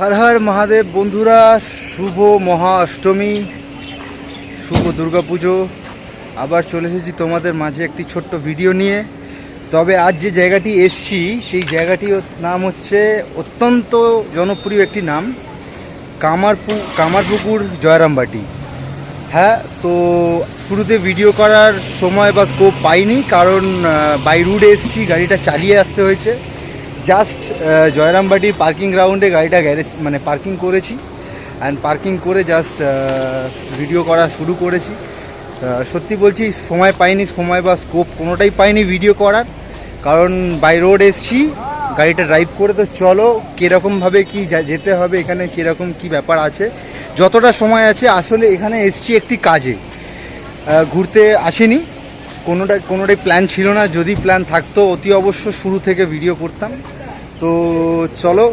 হর হর মহাদেব বন্ধুরা, শুভ মহা অষ্টমী, শুভ দুর্গাপুজো। আবার চলে এসেছি তোমাদের মাঝে একটি ছোট্ট ভিডিও নিয়ে। তবে আজ যে জায়গাটি এসছি সেই জায়গাটির নাম হচ্ছে অত্যন্ত জনপ্রিয় একটি নাম, কামারপুকুর জয়রামবাটি। হ্যাঁ, তো শুরুতে ভিডিও করার সময় বা স্কোপ পাইনি, কারণ বাই রোডে এসছি, গাড়িটা চালিয়ে আসতে হয়েছে। জাস্ট জয়রামবাটির পার্কিং গ্রাউন্ডে গাড়িটা পার্কিং করেছি, অ্যান্ড পার্কিং করে জাস্ট ভিডিও করা শুরু করেছি। সত্যি বলছি, সময় পাইনি, সময় বা স্কোপ কোনোটাই পাইনি ভিডিও করার, কারণ বাই রোড এসছি গাড়িটা ড্রাইভ করে। তো চলো কীরকমভাবে কি যেতে হবে, এখানে কীরকম কি ব্যাপার আছে, যতটা সময় আছে। আসলে এখানে এসছি একটি কাজে, ঘুরতে আসিনি, কোনোটাই প্ল্যান ছিল না। যদি প্ল্যান থাকতো অতি অবশ্য শুরু থেকে ভিডিও করতাম। তো চলো,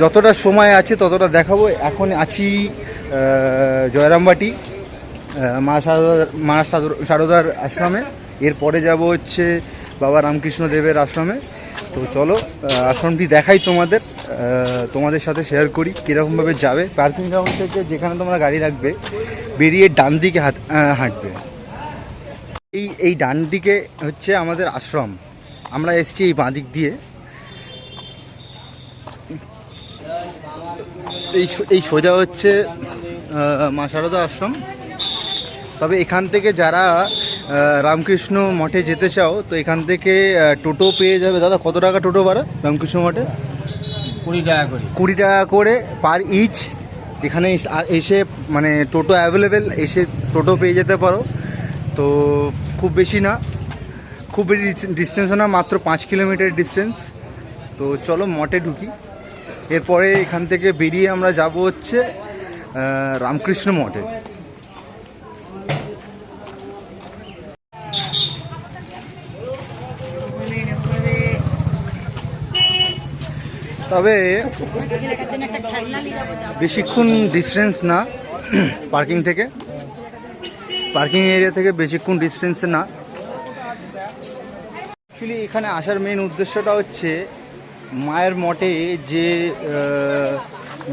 যতটা সময় আছে ততটা দেখাবো। এখন আছি জয়রামবাটি মা সারদার আশ্রমে। এরপরে যাব হচ্ছে বাবা রামকৃষ্ণ দেবের আশ্রমে। তো চলো আশ্রমটি দেখাই তোমাদের সাথে শেয়ার করি কীরকমভাবে যাবে। পার্কিং গ্রাউন্ড থেকে যেখানে তোমরা গাড়ি রাখবে, বেরিয়ে ডান দিকে হাঁটবে। এই ডান দিকে হচ্ছে আমাদের আশ্রম। আমরা এসছি এই বাঁ দিক দিয়ে। এই সোজা হচ্ছে মা সারদা আশ্রম। তবে এখান থেকে যারা রামকৃষ্ণ মঠে যেতে চাও, তো এখান থেকে টোটো পেয়ে যাবে। দাদা, কত টাকা টোটো ভাড়া রামকৃষ্ণ মঠে? 20 টাকা করে। 20 টাকা করে পার ইচ। এখানে এসে টোটো অ্যাভেলেবেল, এসে টোটো পেয়ে যেতে পারো। তো খুব বেশি না, খুব বেশি ডিস্টেন্সও না, মাত্র 5 কিলোমিটার ডিস্টেন্স। তো চলো মঠে ঢুকি। এরপরে এখান থেকে বেরিয়ে আমরা যাব হচ্ছে রামকৃষ্ণ মঠে। তবে বেশিক্ষণ ডিস্টেন্স না পার্কিং এরিয়া থেকে, বেশিক্ষণ ডিস্টেন্সে না। অ্যাকচুয়ালি এখানে আসার মেন উদ্দেশ্যটা হচ্ছে মায়ের মঠে যে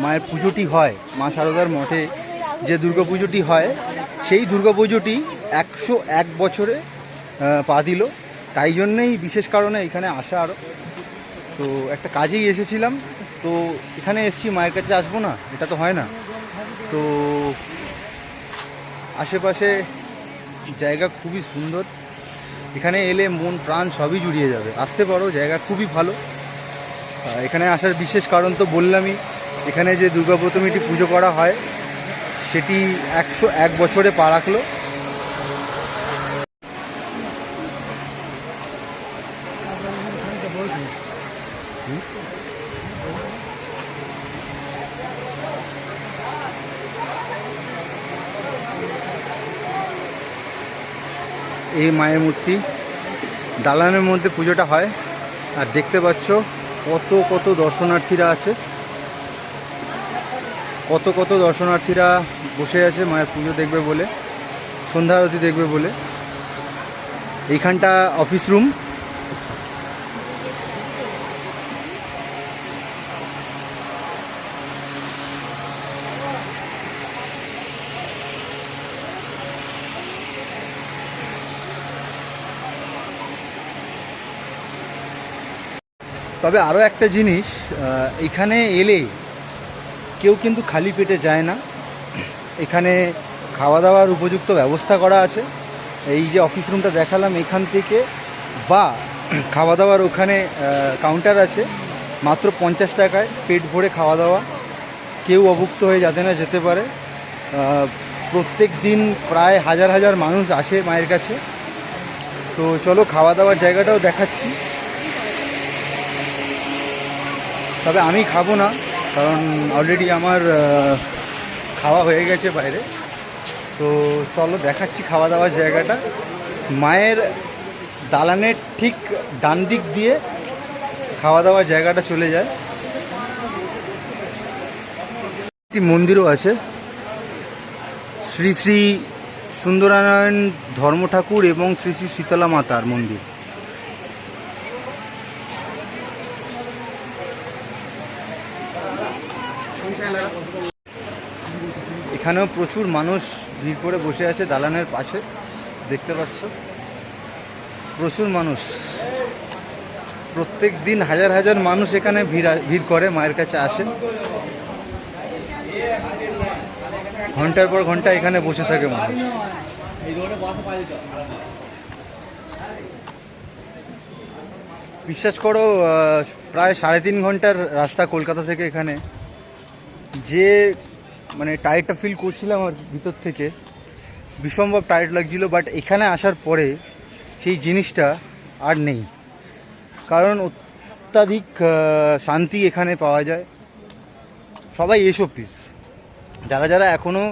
মায়ের পুজোটি হয়, মা সারদার মঠে যে দুর্গাপুজোটি হয়, সেই দুর্গাপুজোটি 101 বছরে পা দিল। তাই জন্যেই বিশেষ কারণে এখানে আসা। আরও তো একটা কাজেই এসেছিলাম, তো এখানে এসছি, মায়ের কাছে আসবো না, এটা তো হয় না। তো আশেপাশে জায়গা খুবই সুন্দর, এখানে এলে মন প্রাণ সবই জুড়িয়ে যাবে। আসতে পারো, জায়গা খুবই ভালো। এখানে আসার বিশেষ কারণ তো বললামই, এখানে যে দুর্গাপ্রতিমীটি পুজো করা হয় সেটি 101 বছরে পা রাখলো। এই মায়ের মূর্তি দালানের মধ্যে পুজোটা হয়। আর দেখতে পাচ্ছ কত দর্শনার্থীরা আছে, কত দর্শনার্থীরা বসে আছে মায়ের পুজো দেখবে বলে, সন্ধ্যা আরতি দেখবে বলে। এইখানটা অফিস রুম। তবে আরও একটা জিনিস, এখানে এলে কেউ কিন্তু খালি পেটে যায় না। এখানে খাওয়া দাওয়ার উপযুক্ত ব্যবস্থা করা আছে। এই যে অফিস রুমটা দেখালাম, এখান থেকে বা খাওয়া দাওয়ার ওখানে কাউন্টার আছে, মাত্র 50 টাকায় পেট ভরে খাওয়া দাওয়া। কেউ অভুক্ত হয়ে যাতে না যেতে পারে। প্রত্যেক দিন প্রায় হাজার মানুষ আসে মায়ের কাছে। তো চলো খাওয়া দাওয়ার জায়গাটাও দেখাচ্ছি। তবে আমি খাবো না, কারণ অলরেডি আমার খাওয়া হয়ে গেছে বাইরে। তো চলো দেখাচ্ছি খাওয়া দাওয়ার জায়গাটা। মায়ের দালানের ঠিক ডান দিক দিয়ে খাওয়া দাওয়ার জায়গাটা চলে যায়। একটি মন্দিরও আছে, শ্রী শ্রী সুন্দরানারায়ণ ধর্ম ঠাকুর এবং শ্রী শ্রী শীতলা মাতার মন্দির। এখানেও প্রচুর মানুষ ভিড় করে বসে আছে দালানের পাশে, দেখতে পাচ্ছ প্রচুর মানুষ। প্রত্যেক দিন হাজার হাজার মানুষ এখানে ভিড় করে, মায়ের কাছে আসে, ঘন্টার পর ঘন্টা এখানে বসে থাকে মানুষ। বিশ্বাস করো প্রায় 3.5 ঘন্টার রাস্তা কলকাতা থেকে এখানে, যে মানে টায়ার্ডটা ফিল করছিলাম আর ভিতর থেকে, বিসম্ভব টায়ার্ড লাগছিল, বাট এখানে আসার পরে সেই জিনিসটা আর নেই, কারণ অত্যাধিক শান্তি এখানে পাওয়া যায়। সবাই এসো প্লিজ, যারা যারা এখনও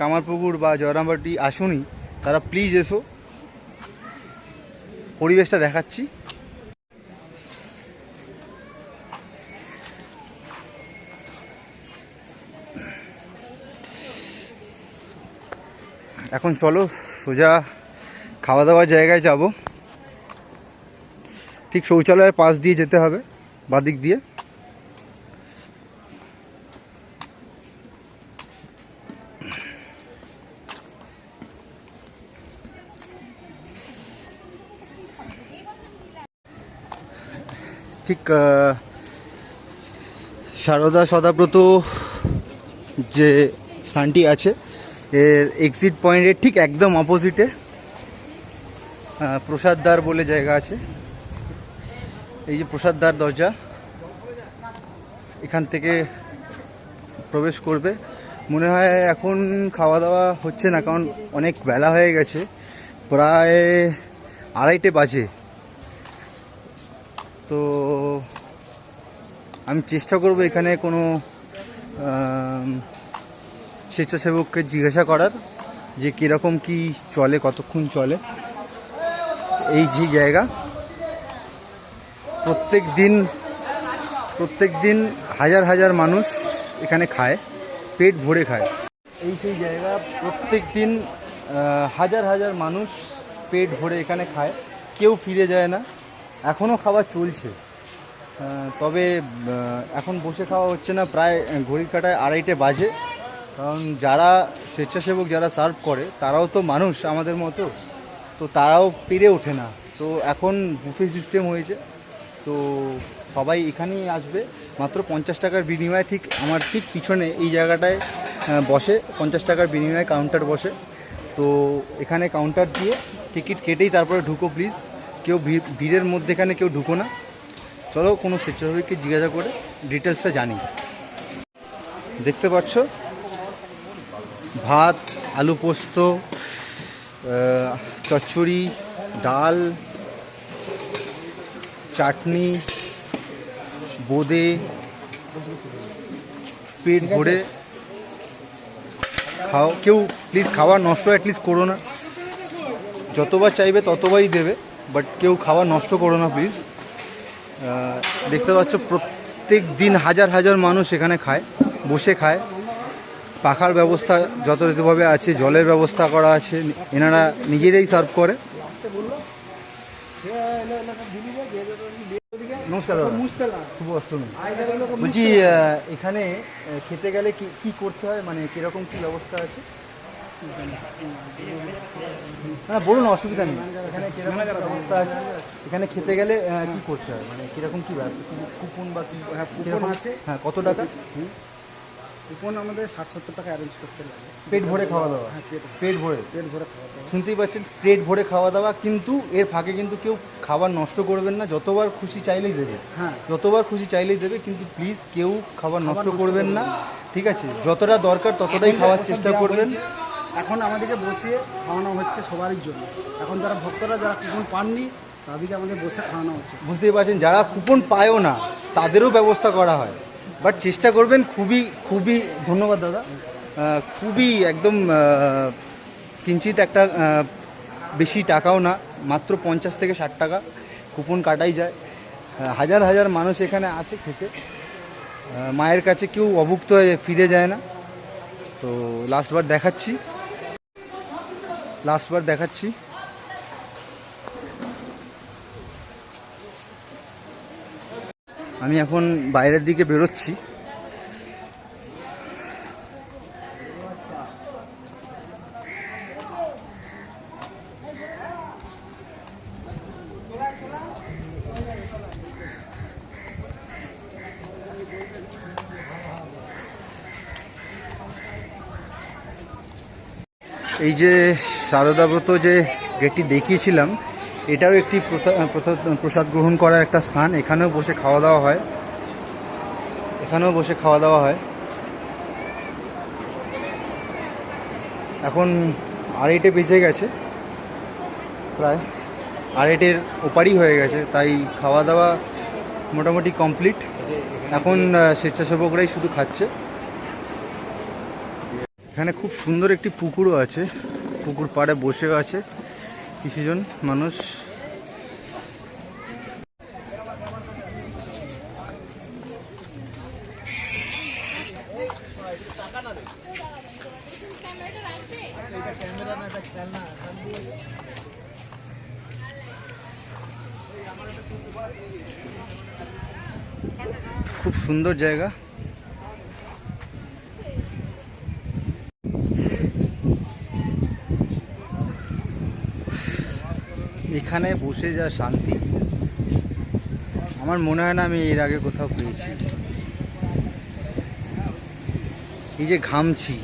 কামারপুকুর বা জয়রামবাটি আসুনি তারা প্লিজ এসো, পরিবেশটা দেখাচ্ছি। এখন চলো সোজা খাওয়া দাওয়ার জায়গায় যাব। ঠিক শৌচালয়ের পাশ দিয়ে যেতে হবে, বাদিক দিয়ে। ঠিক সারদা সদাব্রত যে স্থানটি আছে এর এক্সিট পয়েন্টের ঠিক একদম অপোজিটে প্রসাদ দ্বার বলে জায়গা আছে। এই যে প্রসাদ দ্বার দরজা, এখান থেকে প্রবেশ করবে। মনে হয় এখন খাওয়া দাওয়া হচ্ছে না, কারণ অনেক বেলা হয়ে গেছে, প্রায় 2:30 বাজে। তো আমি চেষ্টা করব এখানে কোনো স্বেচ্ছাসেবককে জিজ্ঞাসা করার যে কীরকম কি চলে, কতক্ষণ চলে এই যে জায়গা। প্রত্যেক দিন হাজার হাজার মানুষ এখানে খায়, পেট ভরে খায়। এই সেই জায়গা, প্রত্যেক দিন হাজার হাজার মানুষ পেট ভরে এখানে খায়, কেউ ফিরে যায় না। এখনও খাওয়া চলছে, তবে এখন বসে খাওয়া হচ্ছে না, প্রায় ঘড়ির কাঁটায় 2:30 বাজে। কারণ যারা স্বেচ্ছাসেবক যারা সার্ভ করে তারাও তো মানুষ আমাদের মতো, তো তারাও পেরে ওঠে না। তো এখন বুফে সিস্টেম হয়েছে, তো সবাই এখানেই আসবে। মাত্র 50 টাকার বিনিময়ে, ঠিক আমার ঠিক পিছনে এই জায়গাটায় বসে 50 টাকার বিনিময়ে কাউন্টার বসে। তো এখানে কাউন্টার দিয়ে টিকিট কেটেই তারপরে ঢুকো প্লিজ, কেউ ভিড়ের মধ্যে এখানে কেউ ঢুকো না। চলো কোনো স্বেচ্ছাসেবককে জিজ্ঞাসা করে ডিটেলসটা জানি। দেখতে পাচ্ছ ভাত, আলু পোস্ত, চচ্চড়ি, ডাল, চাটনি, বোঁদে, পেট ভরে খাও। কেউ প্লিজ খাবার নষ্ট অ্যাটলিস্ট করো না, যতবার চাইবে ততবারই দেবে, বাট কেউ খাবার নষ্ট করো না প্লিজ। দেখতে পাচ্ছ প্রত্যেক দিন হাজার হাজার মানুষ এখানে খায়, বসে খায়। পাখার ব্যবস্থা যথাযথভাবে আছে, জলের ব্যবস্থা করা আছে, এনারা নিজেরাই সার্ভ করে। নমস্কার দাদা, শুভ অষ্টমী। বলছি এখানে খেতে গেলে কি করতে হয়, মানে কিরকম কি ব্যবস্থা আছে? হ্যাঁ বলুন, অসুবিধা নেই। এখানে কিরকম ব্যবস্থা আছে, এখানে খেতে গেলে কি করতে হয়, মানে কিরকম কি ব্যবস্থা, কুপন বা কি? হ্যাঁ কুপন আছে। হ্যাঁ, কত টাকা? কুপন আমাদের 60-70 টাকা অ্যারেঞ্জ করতে লাগে। পেট ভরে খাওয়া দাওয়া? হ্যাঁ পেট ভরে খাওয়া দাওয়া। শুনতেই পাচ্ছেন, পেট ভরে খাওয়া দাওয়া। কিন্তু এর ফাঁকে কিন্তু কেউ খাবার নষ্ট করবেন না, যতবার খুশি চাইলেই দেবে। হ্যাঁ, যতবার খুশি চাইলেই দেবে, কিন্তু প্লিজ কেউ খাবার নষ্ট করবেন না, ঠিক আছে? যতটা দরকার ততটাই খাওয়ার চেষ্টা করবেন। এখন আমাদেরকে বসিয়ে খাওয়ানো হচ্ছে সবারই জন্য। এখন যারা ভক্তরা যারা কুপন পাননি তাদেরকে আমাদের বসে খাওয়ানো হচ্ছে। বুঝতেই পারছেন, যারা কুপন পায়ও না তাদেরও ব্যবস্থা করা হয়, বাট চেষ্টা করবেন। খুবই ধন্যবাদ দাদা, খুবই একদম কিঞ্চিত একটা বেশি টাকাও না, মাত্র 50 থেকে 60 টাকা কুপন কাটাই যায়। হাজার হাজার মানুষ এখানে আসে খেতে, মায়ের কাছে কেউ অভুক্ত হয়ে ফিরে যায় না। তো লাস্টবার দেখাচ্ছি। আমি এখন বাইরের দিকে বেরোচ্ছি। এই যে শারদাব্রত যে গেটটি দেখিয়েছিলাম, এটাও একটি প্রসাদ গ্রহণ করার একটা স্থান। এখানেও বসে খাওয়া দাওয়া হয়, এখন 2:30 বেজে গেছে, প্রায় 2:30 ওপারই হয়ে গেছে, তাই খাওয়া দাওয়া মোটামুটি কমপ্লিট। এখন স্বেচ্ছাসেবকরাই শুধু খাচ্ছে। এখানে খুব সুন্দর একটি পুকুরও আছে, পুকুর পাড়ে বসে আছে কিছুজন মানুষ। খুব সুন্দর জায়গা। এখানে বসে যা শান্তি, আমার মনে হয় না আমি এর আগে কোথাও পেয়েছি। এই যে ঘামছি,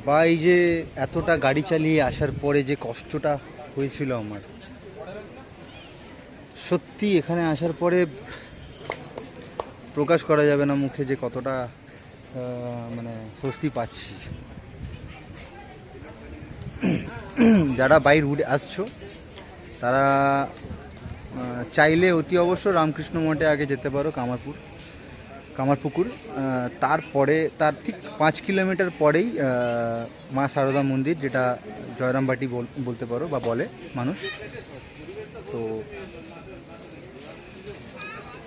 বা এই যে এতটা গাড়ি চালিয়ে আসার পরে যে কষ্টটা হয়েছিল আমার, সত্যি এখানে আসার পরে প্রকাশ করা যাবে না মুখে যে কতটা মানে স্বস্তি পাচ্ছি। যারা বাই রুটে আসছো তারা চাইলে অতি অবশ্য রামকৃষ্ণ মঠে আগে যেতে পারো, কামারপুকুর। তারপরে তার ঠিক 5 কিলোমিটার পরেই মা সারদা মন্দির, যেটা জয়রামবাটি বলতে পারো বা বলে মানুষ। তো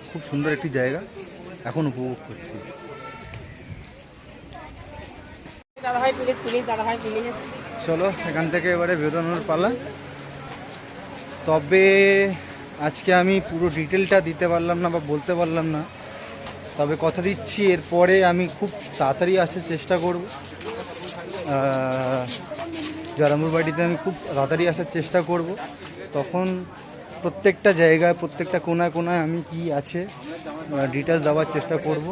খুব সুন্দর একটি জায়গা, এখন উপভোগ করছি। চলো এখান থেকে এবারে বেরোনোর পালা। তবে আজকে আমি পুরো ডিটেলটা দিতে পারলাম না বা বলতে পারলাম না, তবে কথা দিচ্ছি এরপরে আমি খুব তাড়াতাড়ি আসার চেষ্টা করব। জয়রামপুর বাড়িতে আমি খুব তাড়াতাড়ি আসার চেষ্টা করব। তখন প্রত্যেকটা জায়গায়, প্রত্যেকটা কোনায় কোনায় আমি কি আছে ডিটেলস দেওয়ার চেষ্টা করব।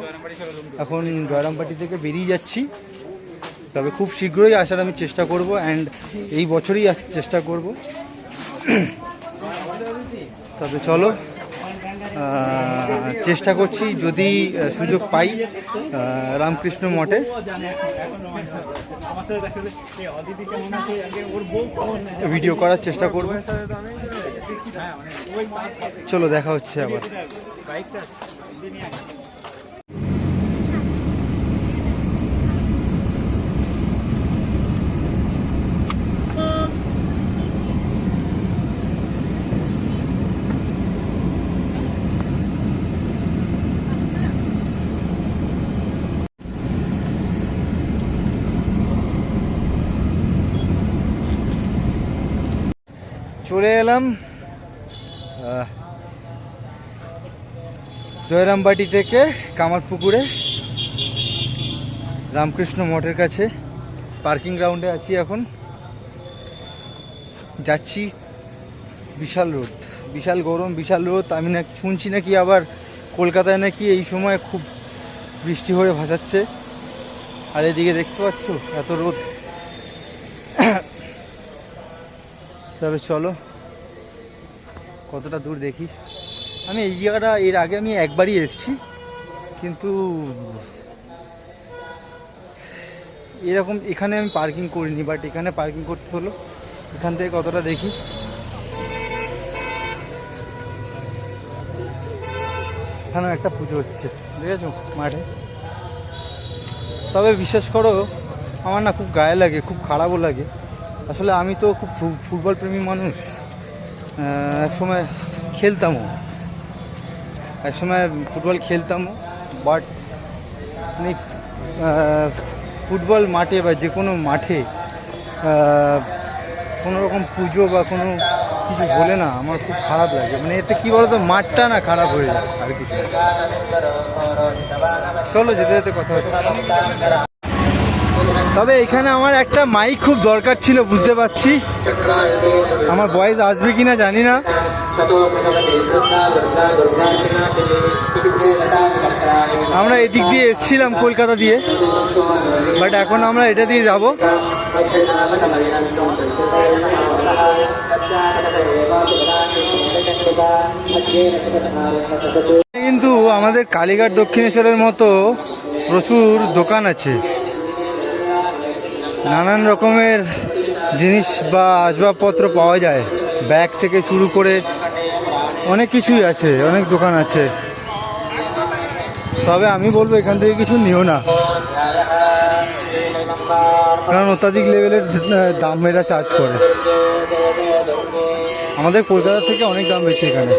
এখন জয়রামবাটি থেকে বেরিয়ে যাচ্ছি, তবে খুব শীঘ্রই আসার আমি চেষ্টা করব, অ্যান্ড এই বছরই আসার চেষ্টা করব। তবে চলো, চেষ্টা করছি যদি সুযোগ পাই রামকৃষ্ণ মঠে। ভিডিও করার চেষ্টা করব। চলো দেখা হচ্ছে আবার। চলে এলাম জয়রামবাটি থেকে কামারপুকুরে রামকৃষ্ণ মঠের কাছে পার্কিং গ্রাউন্ডে আছি। এখন যাচ্ছি, বিশাল রোদ, বিশাল গরম, বিশাল রোদ। আমি শুনছি নাকি আবার কলকাতায় নাকি এই সময় খুব বৃষ্টি হয়ে ভাসাচ্ছে, আর এদিকে দেখতে পাচ্ছ এত রোদ। তবে চলো কতটা দূর দেখি। আমি এই জায়গাটা এর আগে আমি একবারই এসেছি, কিন্তু এরকম এখানে আমি পার্কিং করিনি, বাট এখানে পার্কিং করতে হলো। এখান থেকে কতটা দেখি। এখানে একটা পুজো হচ্ছে, দেখেছো মাঠে। তবে বিশ্বাস করো, আমার না খুব গায়ে লাগে, খুব খারাপও লাগে। আসলে আমি তো খুব ফুটবল প্রেমী মানুষ, একসময় খেলতামও, ফুটবল খেলতামও। বাট মানে ফুটবল মাঠে বা যে কোনো মাঠে কোনো রকম পুজো বা কোনো কিছু হলে না আমার খুব খারাপ লাগে। মানে এতে কী বলতো, মাঠটা না খারাপ হয়ে যায় আর কিছু। চলো যেতে যেতে কথা হচ্ছে। তবে এখানে আমার একটা মাইক খুব দরকার ছিল, বুঝতে পারছি। আমার ভয়েস আসবে কিনা জানি না। আমরা এদিক দিয়ে এসেছিলাম কলকাতা দিয়ে, বাট এখন আমরা এটা দিয়ে যাব। কিন্তু আমাদের কালীঘাট দক্ষিণেশ্বরের মতো প্রচুর দোকান আছে, নানান রকমের জিনিস বা আসবাবপত্র পাওয়া যায়, ব্যাগ থেকে শুরু করে অনেক কিছুই আছে, অনেক দোকান আছে। তবে আমি বলবো এখান থেকে কিছু নিও না, কারণ অত্যাধিক লেভেলের দাম এরা চার্জ করে। আমাদের কলকাতা থেকে অনেক দাম বেশি এখানে।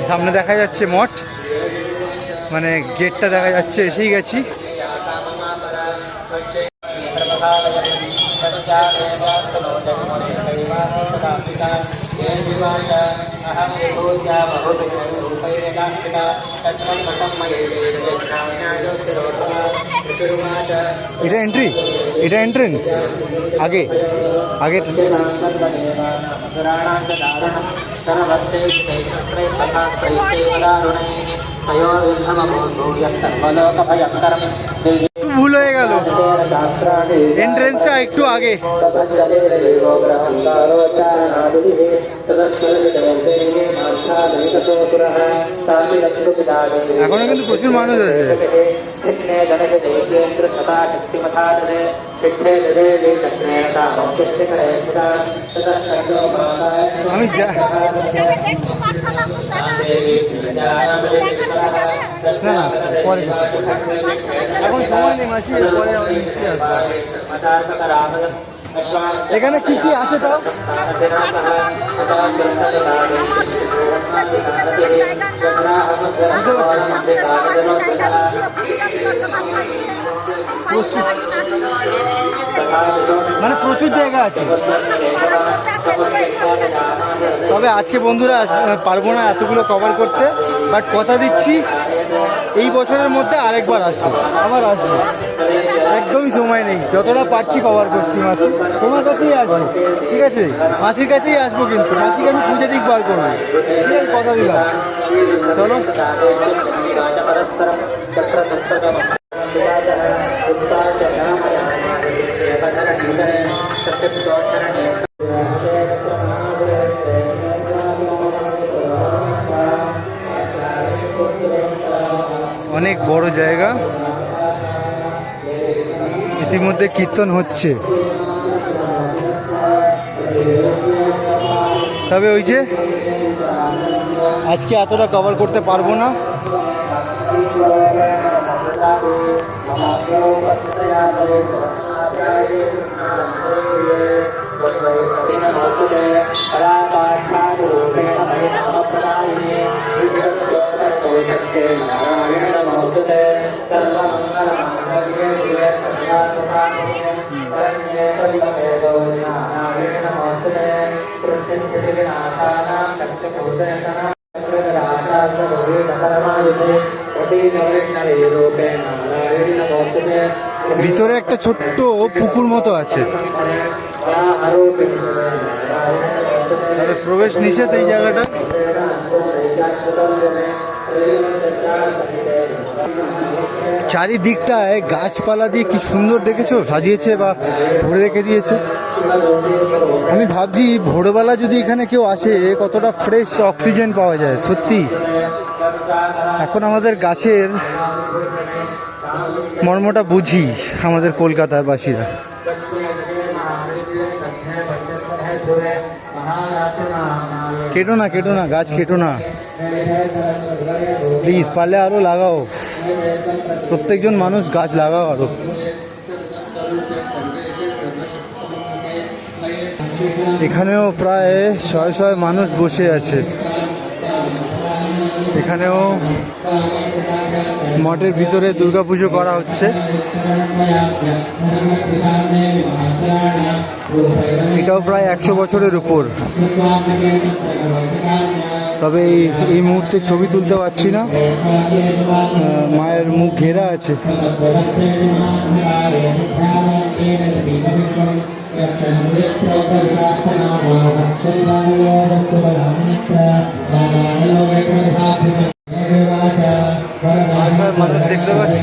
সামনে দেখা যাচ্ছে মঠ, মানে গেটটা দেখা যাচ্ছে, এসেই গেছি। এটা এন্ট্রি, এটা এন্ট্রেন্স, আগে আগে ভুল হয়ে গেল, এন্ট্রেন্সটা একটু আগে। এখনো কিন্তু প্রচুর মানুষ আছে। আমি না পরে এখন সময় নেই মাসি, পরে নিশ্চয়ই আসবো। এখানে কি কি আছে তাও? মানে প্রচুর জায়গা আছে। তবে আজকে বন্ধুরা পারবো না এতগুলো কভার করতে, বাট কথা দিচ্ছি এই বছরের মধ্যে আরেকবার আসবো, আবার আসবো। একদমই সময় নেই, যতটা পারছি কভার করছি। মাসি তোমার কাছেই আসবো, ঠিক আছে? মাসির কাছেই আসবো, কিন্তু মাসিকে আমি খুঁজে ঠিক বার করবো, ঠিক আছে? কথা দিলাম। চলো। অনেক বড় জায়গা, ইতিমধ্যে কীর্তন হচ্ছে। তবে ওই যে আজকে এতটা কভার করতে পারবো না। ভিতরে একটা ছোট্ট পুকুর মতো আছে, প্রবেশ নিষেধ এই জায়গাটা। চারিদিকটায় গাছপালা দিয়ে কি সুন্দর দেখেছো, সাজিয়েছে বা ভরে রেখে দিয়েছে। আমি ভাবছি ভোরবেলা যদি এখানে কেউ আসে কতটা ফ্রেশ অক্সিজেন পাওয়া যায়। সত্যি এখন আমাদের গাছের মর্মটা বুঝি আমাদের কলকাতার বাসীরা। কেটো না, কেটো না, গাছ কেটো না প্লিজ, পারলে আরও লাগাও। প্রত্যেকজন মানুষ গাছ লাগাও আরও। এখানেও প্রায় শয়ে শয়ে মানুষ বসে আছে। এখানেও মঠের ভিতরে দুর্গাপুজো করা হচ্ছে। এটাও প্রায় 100 বছরের উপর। তবে এই মুহূর্তে ছবি তুলতে পারছি না, মায়ের মুখ ঘেরা আছে। মানুষ দেখতে পাচ্ছ,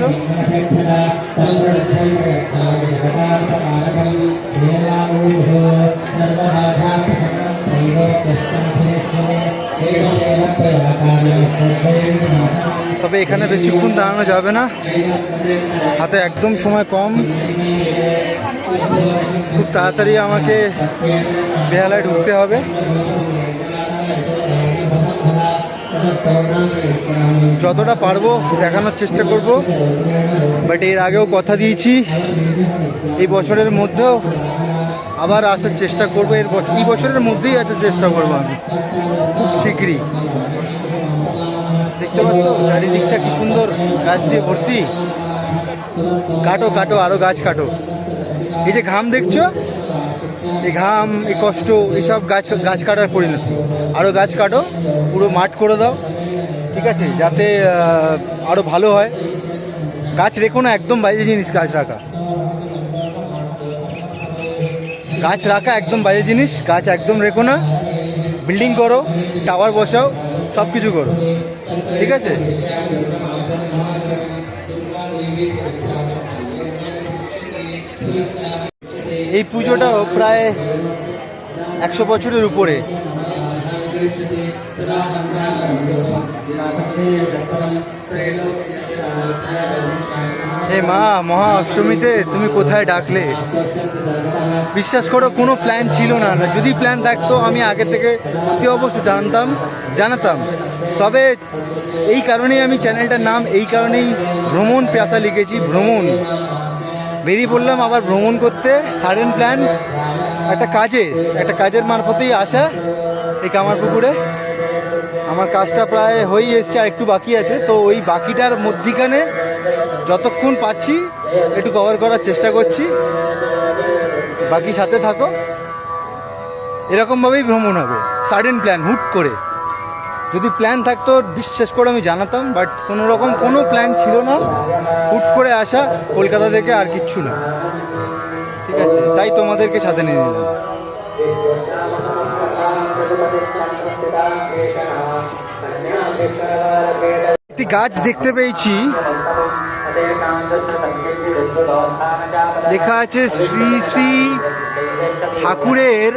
তবে এখানে বেশিক্ষণ দাঁড়ানো যাবে না, হাতে একদম সময় কম। খুব তাড়াতাড়ি আমাকে বেহালায় ঢুকতে হবে। যতটা পারবো দেখানোর চেষ্টা করব, বাট এর আগেও কথা দিয়েছি এই বছরের মধ্যেও আবার আসার চেষ্টা করবো। এই বছরের মধ্যেই আসার চেষ্টা করবো আমি খুব শীঘ্রই। দেখতে পাচ্ছ চারিদিকটা কি সুন্দর গাছ দিয়ে ভর্তি। কাটো কাটো, আরো গাছ কাটো। এই যে ঘাম দেখছো, এই ঘাম, এই কষ্ট, এইসব গাছ কাটার পরিণতি। আরো গাছ কাটো, পুরো মাঠ করে দাও, ঠিক আছে, যাতে আরো ভালো হয়। গাছ রেখো না, একদম বাজে জিনিস গাছ রাখা। গাছ রাখা একদম বাজে জিনিস, গাছ একদম রেখো না। বিল্ডিং করো, টাওয়ার বসাও, সব কিছু করো, ঠিক আছে। এই পুজোটাও প্রায় 100 বছরের উপরে। হে মা, মহা অষ্টমীতে তুমি কোথায় ডাকলে? বিশ্বাস করো কোনো প্ল্যান ছিল না। যদি প্ল্যান থাকতো আমি আগে থেকে অতি অবশ্যই জানাতাম। তবে এই কারণেই আমি চ্যানেলটার নাম এই কারণেই ভ্রমণ পেশা লিখেছি। ভ্রমণ বেরিয়ে পড়লাম আবার ভ্রমণ করতে। সাডেন প্ল্যান, একটা কাজের মারফতেই আসা এই কামারপুকুরে। আমার কাজটা প্রায় হয়েই এসছে, আর একটু বাকি আছে। তো ওই বাকিটার মধ্যিখানে যতক্ষণ পাচ্ছি একটু কভার করার চেষ্টা করছি। বাকি সাথে থাকো। এরকমভাবেই ভ্রমণ হবে, সাডেন প্ল্যান, হুট করে। যদি প্ল্যান থাকতো বিশ্বাস করে আমি জানাতাম, বাট কোনো প্ল্যান ছিল না। হুট করে আসা কলকাতা থেকে, আর কিচ্ছু না, ঠিক আছে। তাই তোমাদেরকে সাথে নিয়ে নিলাম। একটি গাছ দেখতে পেয়েছি, লেখা আছে শ্রী শ্রী ঠাকুরের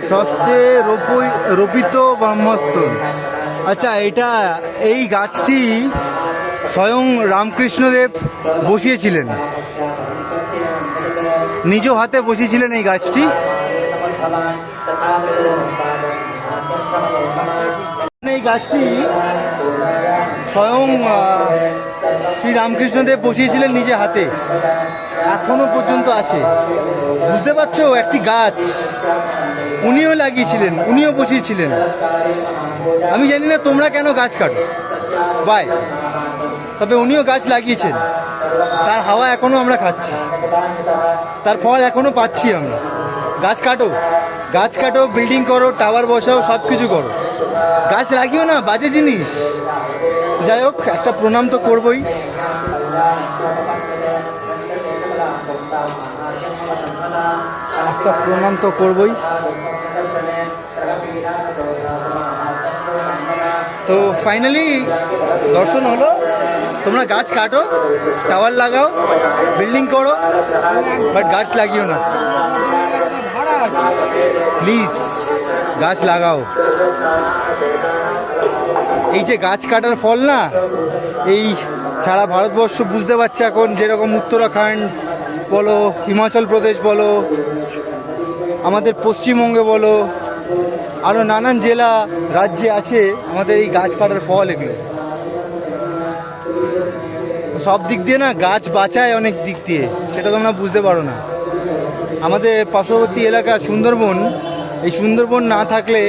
স্বস্তে রোপিত ব্রহ্মস্থল। আচ্ছা, এই গাছটি স্বয়ং রামকৃষ্ণদেব বসিয়েছিলেন, নিজ হাতে বসিয়েছিলেন এই গাছটি। এই গাছটি স্বয়ং শ্রী রামকৃষ্ণদেব বসিয়েছিলেন নিজে হাতে, এখনো পর্যন্ত আছে। বুঝতে পারছো, একটি গাছ উনিও লাগিয়েছিলেন, উনিও বসিয়েছিলেন। আমি জানি না তোমরা কেন গাছ কাটো বাই, তবে উনিও গাছ লাগিয়েছেন। তার হাওয়া এখনো আমরা খাচ্ছি, তার ফল এখনো পাচ্ছি আমরা। গাছ কাটো, বিল্ডিং করো, টাওয়ার বসাও, সব কিছু করো, গাছ লাগিও না, বাজে জিনিস। যাই হোক, একটা প্রণাম তো করবই। তো ফাইনালি দর্শন হলো। তোমরা গাছ কাটো, টাওয়ার লাগাও, বিল্ডিং করো, বাট গাছ লাগিও না প্লিজ। গাছ লাগাও। এই যে গাছ কাটার ফল না, এই সারা ভারতবর্ষ বুঝতে পারছে এখন। যেরকম উত্তরাখণ্ড বলো, হিমাচল প্রদেশ বলো, আমাদের পশ্চিমবঙ্গে বলো, আরও নানান জেলা রাজ্যে আছে আমাদের এই গাছ কাটার ফল। এগুলো সব দিক দিয়ে না গাছ বাঁচায়, অনেক দিক দিয়ে, সেটা তোমরা বুঝতে পারো না। আমাদের পার্শ্ববর্তী এলাকা সুন্দরবন, এই সুন্দরবন না থাকলে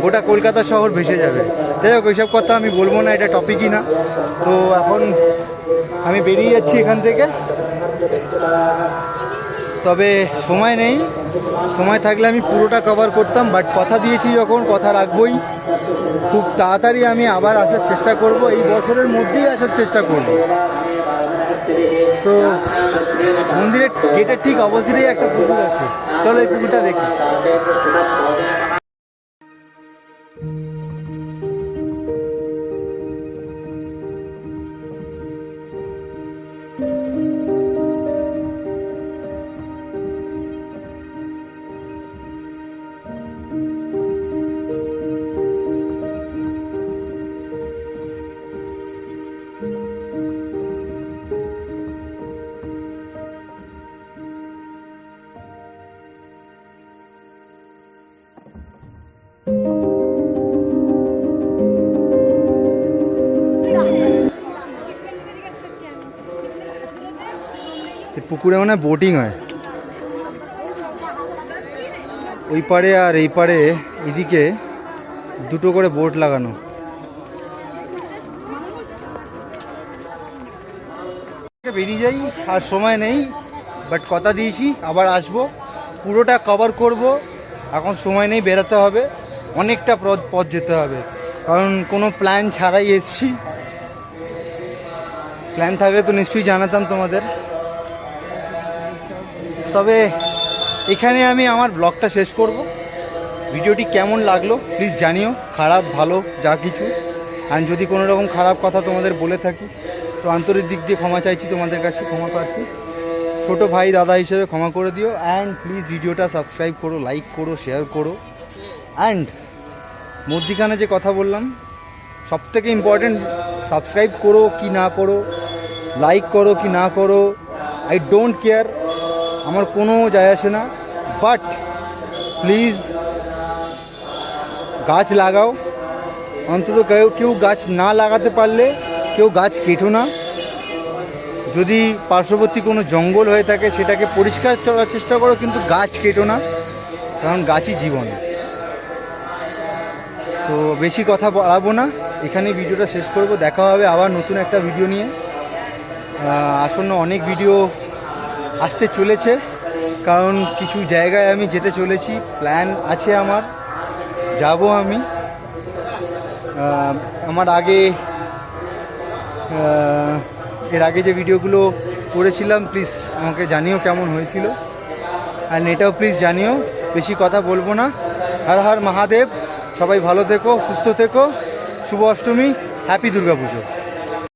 গোটা কলকাতা শহর ভেসে যাবে। যাই হোক, ওইসব কথা আমি বলবো না, এটা টপিকই না। তো এখন আমি বেরিয়ে যাচ্ছি এখান থেকে, তবে সময় নেই। সময় থাকলে আমি পুরোটা কভার করতাম, বাট কথা দিয়েছি যখন কথা রাখবই। খুব তাড়াতাড়ি আমি আবার আসার চেষ্টা করব, এই বছরের মধ্যেই আসার চেষ্টা করব। তো মন্দিরের গেটের ঠিক অপোজিটেই একটা পুকুর আছে, চলো এই পুকুরটা দেখি। এই পুকুরে মানে বোটিং হয়, ওই পারে আর এই পারে এদিকে দুটো করে বোট লাগানো। বেরিয়ে যাই, আর সময় নেই, বাট কথা দিয়েছি আবার আসবো, পুরোটা কভার করব। এখন সময় নেই, বেরোতে হবে, অনেকটা পথ যেতে হবে, কারণ কোনো প্ল্যান ছাড়াই এসছি। প্ল্যান থাকলে তো নিশ্চয়ই জানাতাম তোমাদের। তবে এখানে আমি আমার ব্লগটা শেষ করব। ভিডিওটি কেমন লাগলো প্লিজ জানিও, খারাপ ভালো যা কিছু। আর যদি কোনো রকম খারাপ কথা তোমাদের বলে থাকি তো আন্তরিক দিক দিয়ে ক্ষমা চাইছি তোমাদের কাছে, ক্ষমা প্রার্থী। ছোটো ভাই দাদা হিসেবে ক্ষমা করে দিও। অ্যান্ড প্লিজ ভিডিওটা সাবস্ক্রাইব করো, লাইক করো, শেয়ার করো। অ্যান্ড মধ্যিখানে যে কথা বললাম, সবথেকে ইম্পর্টেন্ট, সাবস্ক্রাইব করো কি না করো, লাইক করো কি না করো, আই ডোন্ট কেয়ার, আমার কোনো যায় আসে না। বাট প্লিজ গাছ লাগাও, অন্তত কেউ গাছ না লাগাতে পারলে কেউ গাছ কেটো না। যদি পার্শ্ববর্তী কোনো জঙ্গল হয়ে থাকে সেটাকে পরিষ্কার করার চেষ্টা করো, কিন্তু গাছ কেটো না, কারণ গাছই জীবন। তো বেশি কথা বাড়াবো না, এখানে ভিডিওটা শেষ করব। দেখা হবে আবার নতুন একটা ভিডিও নিয়ে। আসন্ন অনেক ভিডিও আসতে চলেছে, কারণ কিছু জায়গায় আমি যেতে চলেছি, প্ল্যান আছে আমার, যাব আমি। আমার এর আগে যে ভিডিওগুলো করেছিলাম প্লিজ আমাকে জানিও কেমন হয়েছিল, আর এটাও প্লিজ জানিও। বেশি কথা বলবো না। হর হর মহাদেব, সবাই ভালো থেকো, সুস্থ থেকো। শুভ অষ্টমী, হ্যাপি দুর্গা পুজো।